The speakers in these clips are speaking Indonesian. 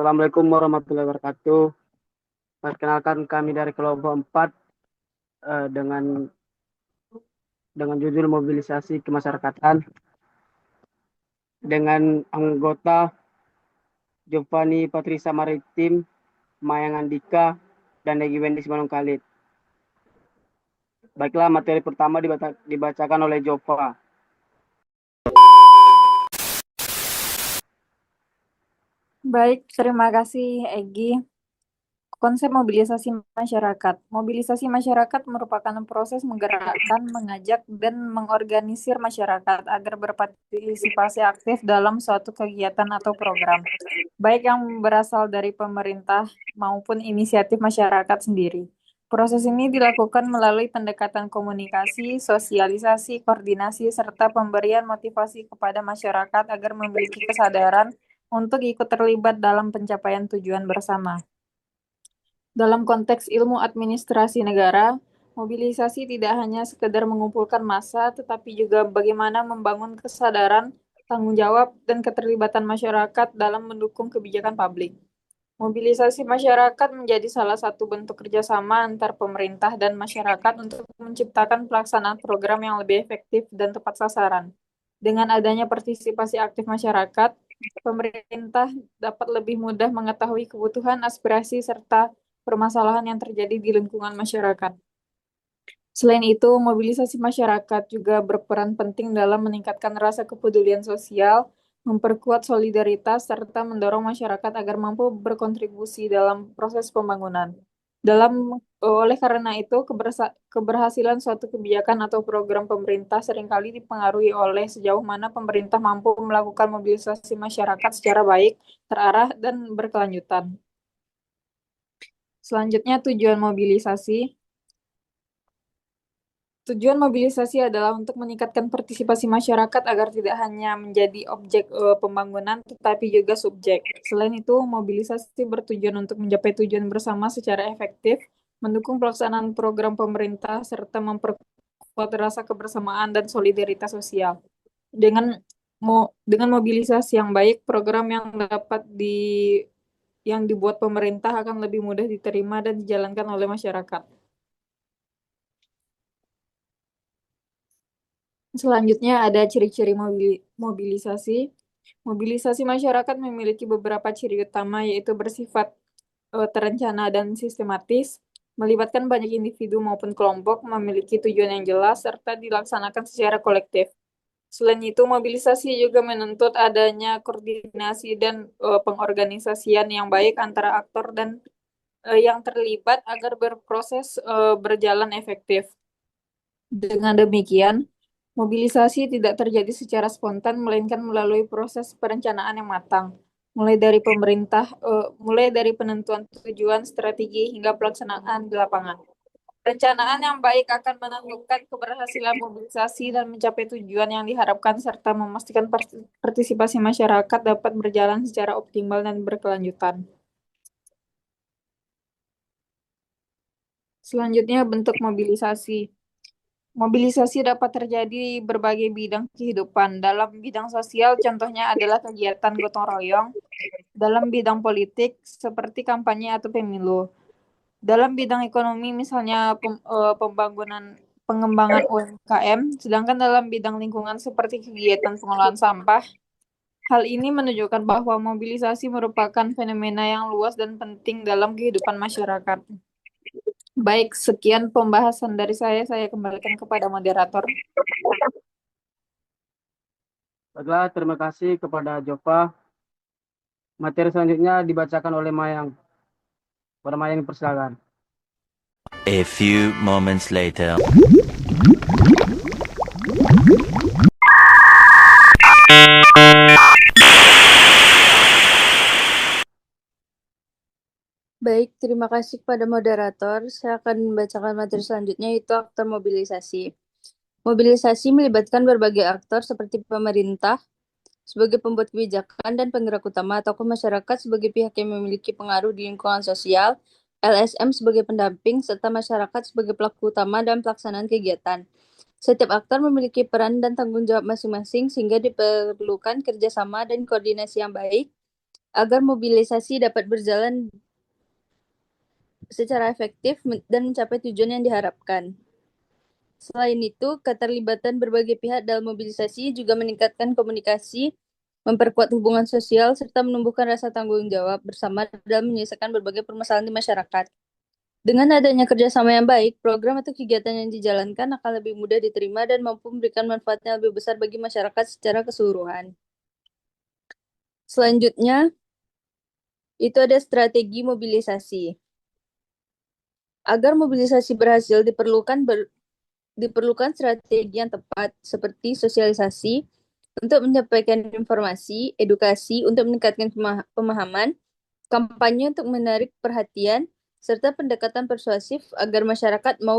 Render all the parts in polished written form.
Assalamualaikum warahmatullahi wabarakatuh. Perkenalkan kami dari kelompok 4 dengan judul mobilisasi kemasyarakatan dengan anggota Giovanni Patrisa Maritim, Mayang Andika, dan Egy Wendy Simanung Khalid. Baiklah, materi pertama dibacakan oleh Jova. Baik, terima kasih Egi. Konsep mobilisasi masyarakat. Mobilisasi masyarakat merupakan proses menggerakkan, mengajak, dan mengorganisir masyarakat agar berpartisipasi aktif dalam suatu kegiatan atau program, baik yang berasal dari pemerintah maupun inisiatif masyarakat sendiri. Proses ini dilakukan melalui pendekatan komunikasi, sosialisasi, koordinasi, serta pemberian motivasi kepada masyarakat agar memiliki kesadaran untuk ikut terlibat dalam pencapaian tujuan bersama. Dalam konteks ilmu administrasi negara, mobilisasi tidak hanya sekedar mengumpulkan massa, tetapi juga bagaimana membangun kesadaran, tanggung jawab, dan keterlibatan masyarakat dalam mendukung kebijakan publik. Mobilisasi masyarakat menjadi salah satu bentuk kerjasama antar pemerintah dan masyarakat untuk menciptakan pelaksanaan program yang lebih efektif dan tepat sasaran. Dengan adanya partisipasi aktif masyarakat, pemerintah dapat lebih mudah mengetahui kebutuhan, aspirasi, serta permasalahan yang terjadi di lingkungan masyarakat. Selain itu, mobilisasi masyarakat juga berperan penting dalam meningkatkan rasa kepedulian sosial, memperkuat solidaritas, serta mendorong masyarakat agar mampu berkontribusi dalam proses pembangunan. Oleh karena itu, keberhasilan suatu kebijakan atau program pemerintah seringkali dipengaruhi oleh sejauh mana pemerintah mampu melakukan mobilisasi masyarakat secara baik, terarah, dan berkelanjutan. Selanjutnya, tujuan mobilisasi. Tujuan mobilisasi adalah untuk meningkatkan partisipasi masyarakat agar tidak hanya menjadi objek pembangunan, tetapi juga subjek. Selain itu, mobilisasi bertujuan untuk mencapai tujuan bersama secara efektif, mendukung pelaksanaan program pemerintah, serta memperkuat rasa kebersamaan dan solidaritas sosial. Dengan mobilisasi yang baik, program yang dibuat pemerintah akan lebih mudah diterima dan dijalankan oleh masyarakat. Selanjutnya ada ciri-ciri mobilisasi. Mobilisasi masyarakat memiliki beberapa ciri utama, yaitu bersifat terencana dan sistematis, melibatkan banyak individu maupun kelompok, memiliki tujuan yang jelas, serta dilaksanakan secara kolektif. Selain itu, mobilisasi juga menuntut adanya koordinasi dan pengorganisasian yang baik antara aktor dan yang terlibat agar berproses berjalan efektif. Dengan demikian, mobilisasi tidak terjadi secara spontan, melainkan melalui proses perencanaan yang matang, mulai dari penentuan tujuan, strategi, hingga pelaksanaan di lapangan. Perencanaan yang baik akan menentukan keberhasilan mobilisasi dan mencapai tujuan yang diharapkan, serta memastikan partisipasi masyarakat dapat berjalan secara optimal dan berkelanjutan. Selanjutnya, bentuk mobilisasi. Mobilisasi dapat terjadi di berbagai bidang kehidupan. Dalam bidang sosial, contohnya adalah kegiatan gotong royong. Dalam bidang politik, seperti kampanye atau pemilu. Dalam bidang ekonomi, misalnya pembangunan pengembangan UMKM. Sedangkan dalam bidang lingkungan, seperti kegiatan pengelolaan sampah. Hal ini menunjukkan bahwa mobilisasi merupakan fenomena yang luas dan penting dalam kehidupan masyarakat. Baik, sekian pembahasan dari saya. Saya kembalikan kepada moderator. Baiklah, terima kasih kepada Jova. Materi selanjutnya dibacakan oleh Mayang. Pada Mayang dipersilakan. A few moments later. Baik, terima kasih kepada moderator. Saya akan membacakan materi selanjutnya, yaitu aktor mobilisasi. Mobilisasi melibatkan berbagai aktor seperti pemerintah sebagai pembuat kebijakan dan penggerak utama, tokoh masyarakat sebagai pihak yang memiliki pengaruh di lingkungan sosial, LSM sebagai pendamping, serta masyarakat sebagai pelaku utama dalam pelaksanaan kegiatan. Setiap aktor memiliki peran dan tanggung jawab masing-masing, sehingga diperlukan kerjasama dan koordinasi yang baik agar mobilisasi dapat berjalan secara efektif dan mencapai tujuan yang diharapkan. Selain itu, keterlibatan berbagai pihak dalam mobilisasi juga meningkatkan komunikasi, memperkuat hubungan sosial, serta menumbuhkan rasa tanggung jawab bersama dalam menyelesaikan berbagai permasalahan di masyarakat. Dengan adanya kerjasama yang baik, program atau kegiatan yang dijalankan akan lebih mudah diterima dan mampu memberikan manfaat yang lebih besar bagi masyarakat secara keseluruhan. Selanjutnya, itu ada strategi mobilisasi. Agar mobilisasi berhasil, diperlukan strategi yang tepat, seperti sosialisasi untuk menyampaikan informasi, edukasi untuk meningkatkan pemahaman, kampanye untuk menarik perhatian, serta pendekatan persuasif agar masyarakat mau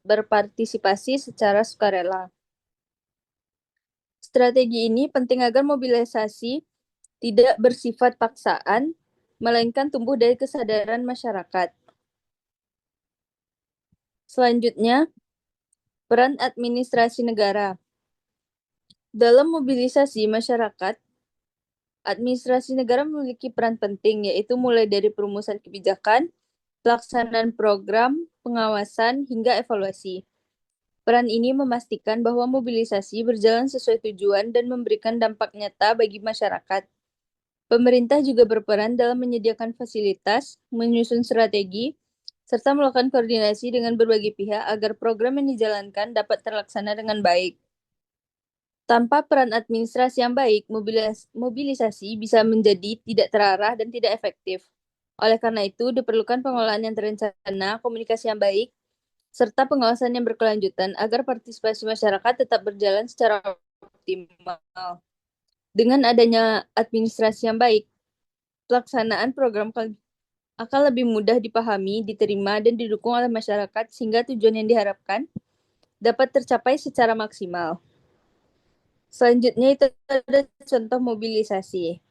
berpartisipasi secara sukarela. Strategi ini penting agar mobilisasi tidak bersifat paksaan, melainkan tumbuh dari kesadaran masyarakat. Selanjutnya, peran administrasi negara. Dalam mobilisasi masyarakat, administrasi negara memiliki peran penting, yaitu mulai dari perumusan kebijakan, pelaksanaan program, pengawasan, hingga evaluasi. Peran ini memastikan bahwa mobilisasi berjalan sesuai tujuan dan memberikan dampak nyata bagi masyarakat. Pemerintah juga berperan dalam menyediakan fasilitas, menyusun strategi, serta melakukan koordinasi dengan berbagai pihak agar program yang dijalankan dapat terlaksana dengan baik. Tanpa peran administrasi yang baik, mobilisasi bisa menjadi tidak terarah dan tidak efektif. Oleh karena itu, diperlukan pengelolaan yang terencana, komunikasi yang baik, serta pengawasan yang berkelanjutan agar partisipasi masyarakat tetap berjalan secara optimal. Dengan adanya administrasi yang baik, pelaksanaan program akan lebih mudah dipahami, diterima, dan didukung oleh masyarakat sehingga tujuan yang diharapkan dapat tercapai secara maksimal. Selanjutnya itu ada contoh mobilisasi.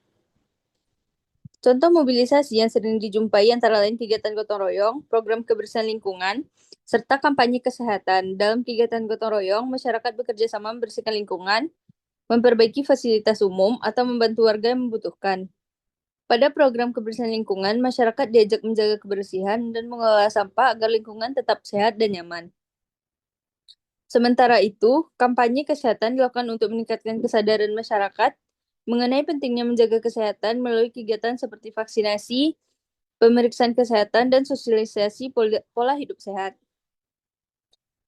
Contoh mobilisasi yang sering dijumpai antara lain kegiatan gotong royong, program kebersihan lingkungan, serta kampanye kesehatan. Dalam kegiatan gotong royong, masyarakat bekerja sama membersihkan lingkungan, memperbaiki fasilitas umum, atau membantu warga yang membutuhkan. Pada program kebersihan lingkungan, masyarakat diajak menjaga kebersihan dan mengelola sampah agar lingkungan tetap sehat dan nyaman. Sementara itu, kampanye kesehatan dilakukan untuk meningkatkan kesadaran masyarakat mengenai pentingnya menjaga kesehatan melalui kegiatan seperti vaksinasi, pemeriksaan kesehatan, dan sosialisasi pola hidup sehat.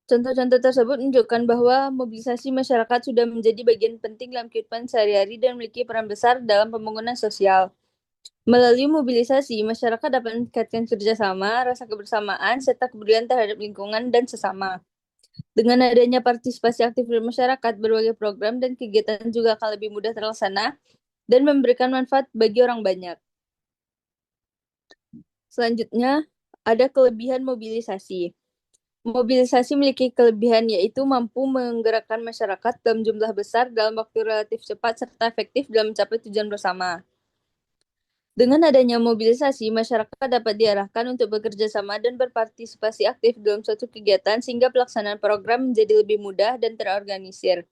Contoh-contoh tersebut menunjukkan bahwa mobilisasi masyarakat sudah menjadi bagian penting dalam kehidupan sehari-hari dan memiliki peran besar dalam pembangunan sosial. Melalui mobilisasi, masyarakat dapat meningkatkan kerjasama, rasa kebersamaan, serta kepedulian terhadap lingkungan dan sesama. Dengan adanya partisipasi aktif dari masyarakat, berbagai program dan kegiatan juga akan lebih mudah terlaksana dan memberikan manfaat bagi orang banyak. Selanjutnya, ada kelebihan mobilisasi. Mobilisasi memiliki kelebihan yaitu mampu menggerakkan masyarakat dalam jumlah besar dalam waktu relatif cepat serta efektif dalam mencapai tujuan bersama. Dengan adanya mobilisasi, masyarakat dapat diarahkan untuk bekerja sama dan berpartisipasi aktif dalam suatu kegiatan sehingga pelaksanaan program menjadi lebih mudah dan terorganisir.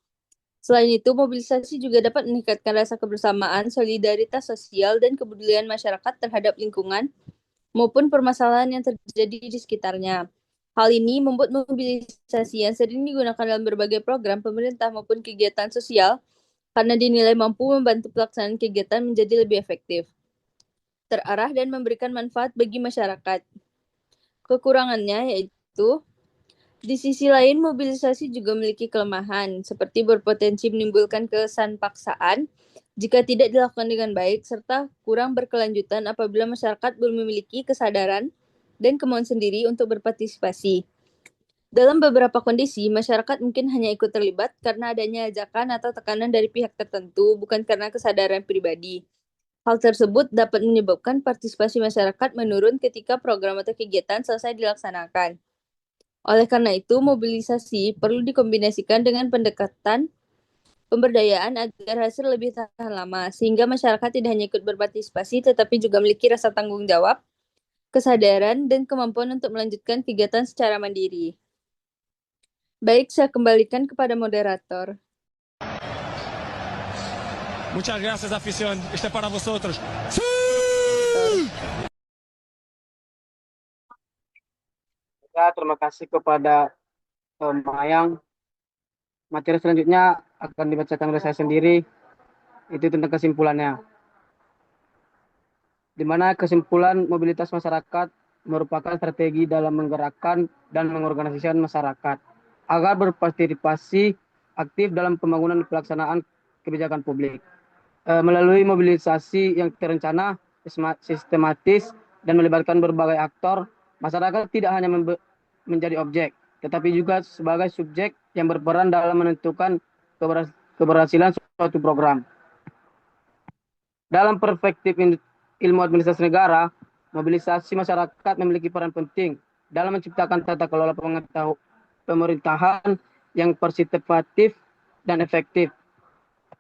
Selain itu, mobilisasi juga dapat meningkatkan rasa kebersamaan, solidaritas sosial, dan kepedulian masyarakat terhadap lingkungan maupun permasalahan yang terjadi di sekitarnya. Hal ini membuat mobilisasi yang sering digunakan dalam berbagai program pemerintah maupun kegiatan sosial karena dinilai mampu membantu pelaksanaan kegiatan menjadi lebih efektif, terarah, dan memberikan manfaat bagi masyarakat. Kekurangannya yaitu, di sisi lain mobilisasi juga memiliki kelemahan, seperti berpotensi menimbulkan kesan paksaan jika tidak dilakukan dengan baik, serta kurang berkelanjutan apabila masyarakat belum memiliki kesadaran dan kemauan sendiri untuk berpartisipasi. Dalam beberapa kondisi, masyarakat mungkin hanya ikut terlibat karena adanya ajakan atau tekanan dari pihak tertentu, bukan karena kesadaran pribadi. Hal tersebut dapat menyebabkan partisipasi masyarakat menurun ketika program atau kegiatan selesai dilaksanakan. Oleh karena itu, mobilisasi perlu dikombinasikan dengan pendekatan pemberdayaan agar hasil lebih tahan lama, sehingga masyarakat tidak hanya ikut berpartisipasi, tetapi juga memiliki rasa tanggung jawab, kesadaran, dan kemampuan untuk melanjutkan kegiatan secara mandiri. Baik, saya kembalikan kepada moderator. Muchas gracias, afición. Este es para vosotros. Ya, terima kasih kepada Mayang. Materi selanjutnya akan dibacakan oleh saya sendiri. Itu tentang kesimpulannya. Di mana kesimpulan mobilitas masyarakat merupakan strategi dalam menggerakkan dan mengorganisasikan masyarakat agar berpartisipasi aktif dalam pembangunan dan pelaksanaan kebijakan publik. Melalui mobilisasi yang terencana, sistematis, dan melibatkan berbagai aktor, masyarakat tidak hanya menjadi objek, tetapi juga sebagai subjek yang berperan dalam menentukan keberhasilan suatu program. Dalam perspektif ilmu administrasi negara, mobilisasi masyarakat memiliki peran penting dalam menciptakan tata kelola pemerintahan yang partisipatif dan efektif.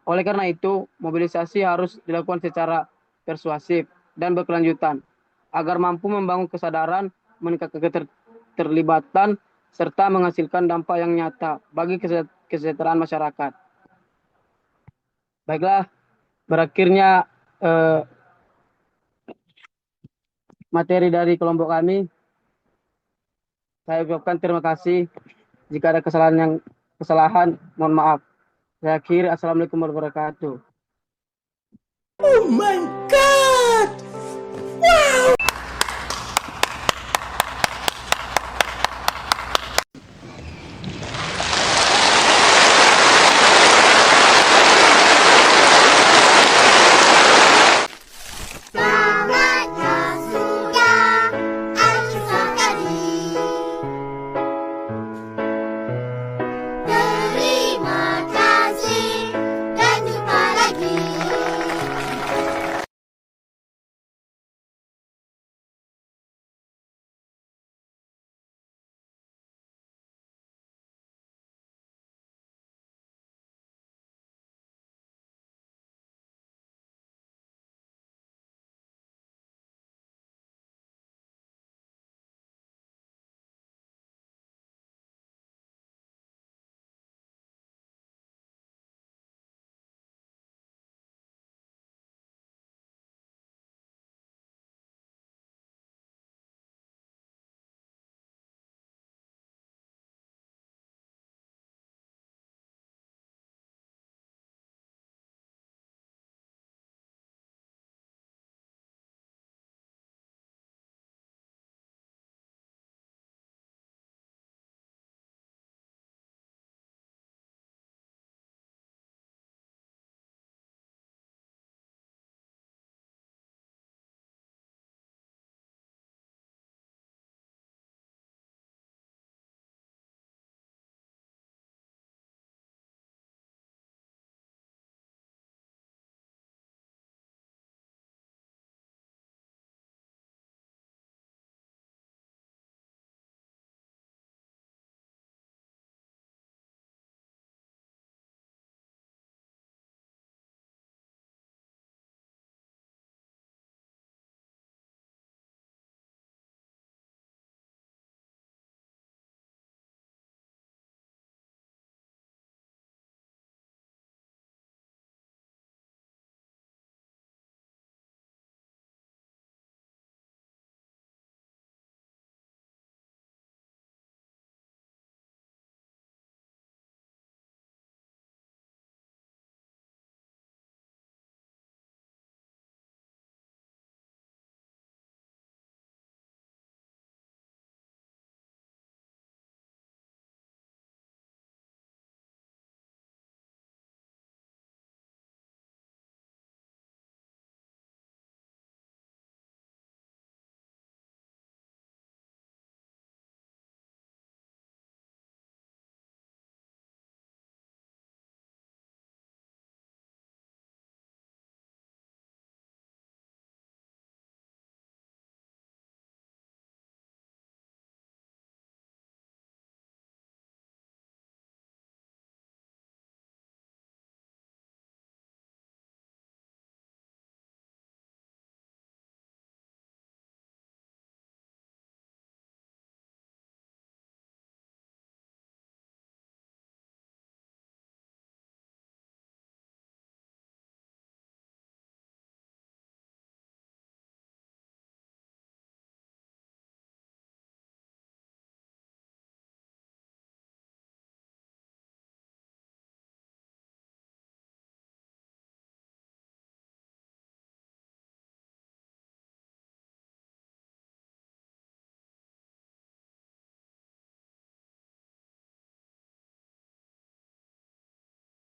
Oleh karena itu, mobilisasi harus dilakukan secara persuasif dan berkelanjutan agar mampu membangun kesadaran, meningkatkan keterlibatan, serta menghasilkan dampak yang nyata bagi kesejahteraan masyarakat. Baiklah, berakhirnya materi dari kelompok kami. Saya ucapkan terima kasih. Jika ada kesalahan, mohon maaf. Saya akhiri, assalamualaikum warahmatullahi wabarakatuh. Oh my God!